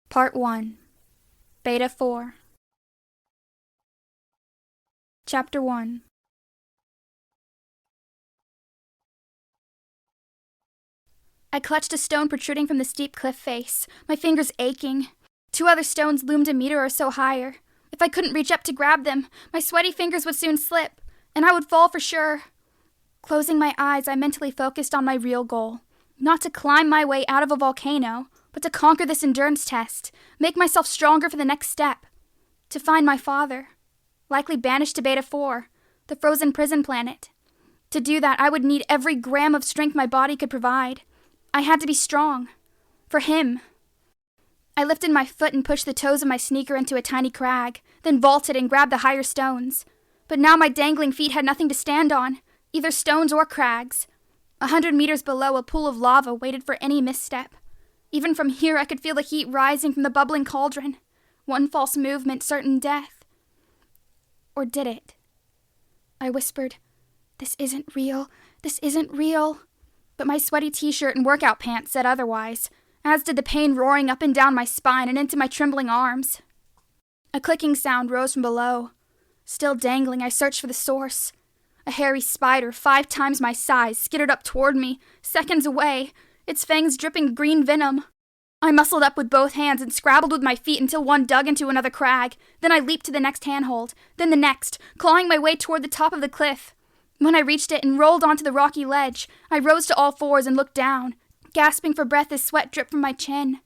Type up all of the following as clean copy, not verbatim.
Part 1. Beta 4. Chapter 1. I clutched a stone protruding from the steep cliff face, my fingers aching. 2 other stones loomed a meter or so higher. If I couldn't reach up to grab them, my sweaty fingers would soon slip, and I would fall for sure. Closing my eyes, I mentally focused on my real goal. Not to climb my way out of a volcano, but to conquer this endurance test, make myself stronger for the next step. To find my father, likely banished to Beta 4, the frozen prison planet. To do that, I would need every gram of strength my body could provide. I had to be strong. For him. I lifted my foot and pushed the toes of my sneaker into a tiny crag, then vaulted and grabbed the higher stones. But now my dangling feet had nothing to stand on, either stones or crags. 100 meters below, a pool of lava waited for any misstep. Even from here, I could feel the heat rising from the bubbling cauldron. One false movement, certain death. Or did it? I whispered, "This isn't real. This isn't real." But my sweaty t-shirt and workout pants said otherwise, as did the pain roaring up and down my spine and into my trembling arms. A clicking sound rose from below. Still dangling, I searched for the source. A hairy spider, 5 times my size, skittered up toward me, seconds away, its fangs dripping green venom. I muscled up with both hands and scrabbled with my feet until one dug into another crag. Then I leaped to the next handhold, then the next, clawing my way toward the top of the cliff. When I reached it and rolled onto the rocky ledge, I rose to all fours and looked down, gasping for breath as sweat dripped from my chin.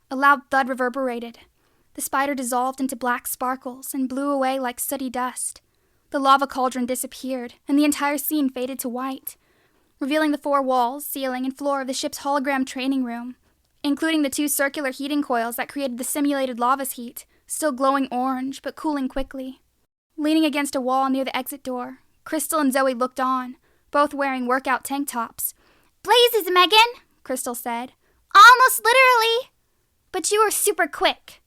A loud thud reverberated. The spider dissolved into black sparkles and blew away like sooty dust. The lava cauldron disappeared, and the entire scene faded to white, revealing the 4 walls, ceiling, and floor of the ship's hologram training room, including the 2 circular heating coils that created the simulated lava's heat, still glowing orange, but cooling quickly. Leaning against a wall near the exit door, Crystal and Zoe looked on, both wearing workout tank tops. "Blazes, Megan," Crystal said. "Almost literally. But you were super quick."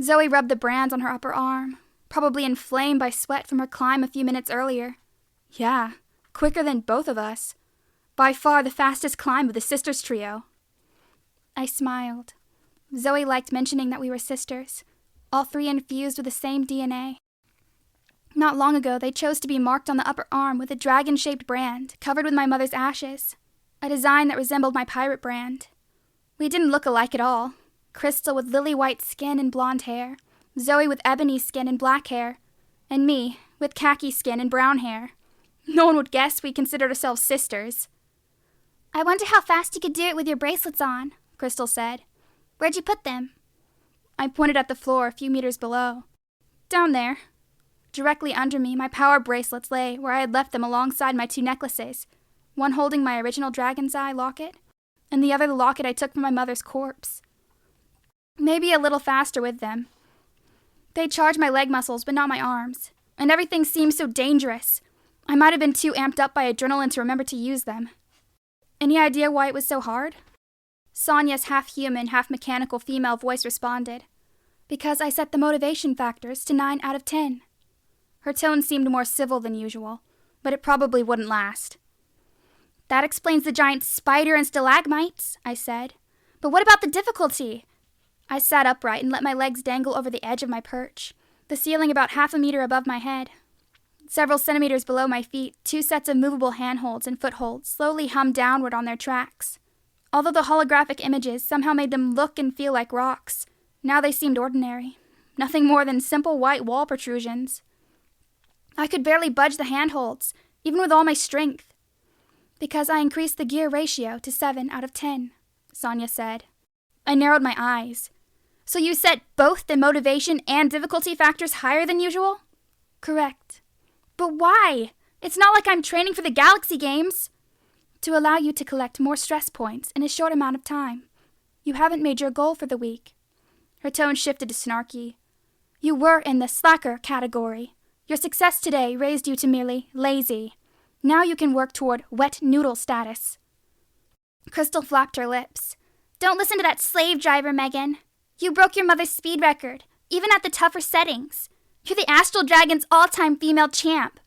Zoe rubbed the brands on her upper arm, probably inflamed by sweat from her climb a few minutes earlier. Yeah, quicker than both of us. By far the fastest climb of the sisters trio. I smiled. Zoe liked mentioning that we were sisters, all 3 infused with the same DNA. Not long ago, they chose to be marked on the upper arm with a dragon-shaped brand covered with my mother's ashes, a design that resembled my pirate brand. We didn't look alike at all. Crystal with lily-white skin and blonde hair, Zoe with ebony skin and black hair, and me with khaki skin and brown hair. No one would guess we considered ourselves sisters. "I wonder how fast you could do it with your bracelets on," Crystal said. "Where'd you put them?" I pointed at the floor a few meters below. "Down there." Directly under me, my power bracelets lay where I had left them alongside my 2 necklaces, one holding my original dragon's eye locket, and the other the locket I took from my mother's corpse. Maybe a little faster with them. They charged my leg muscles, but not my arms, and everything seemed so dangerous. I might have been too amped up by adrenaline to remember to use them. Any idea why it was so hard? Sonia's half-human, half-mechanical female voice responded. Because I set the motivation factors to 9 out of 10. Her tone seemed more civil than usual, but it probably wouldn't last. "That explains the giant spider and stalagmites," I said. "But what about the difficulty?" I sat upright and let my legs dangle over the edge of my perch, the ceiling about 1/2 meter above my head. Several centimeters below my feet, 2 sets of movable handholds and footholds slowly hummed downward on their tracks. Although the holographic images somehow made them look and feel like rocks, now they seemed ordinary, nothing more than simple white wall protrusions. I could barely budge the handholds, even with all my strength. "Because I increased the gear ratio to 7 out of 10, Sonia said. I narrowed my eyes. "So you set both the motivation and difficulty factors higher than usual?" "Correct." "But why? It's not like I'm training for the Galaxy Games." "To allow you to collect more stress points in a short amount of time. You haven't made your goal for the week." Her tone shifted to snarky. "You were in the slacker category. Your success today raised you to merely lazy. Now you can work toward wet noodle status." Crystal flapped her lips. "Don't listen to that slave driver, Megan. You broke your mother's speed record, even at the tougher settings. You're the Astral Dragon's all-time female champ.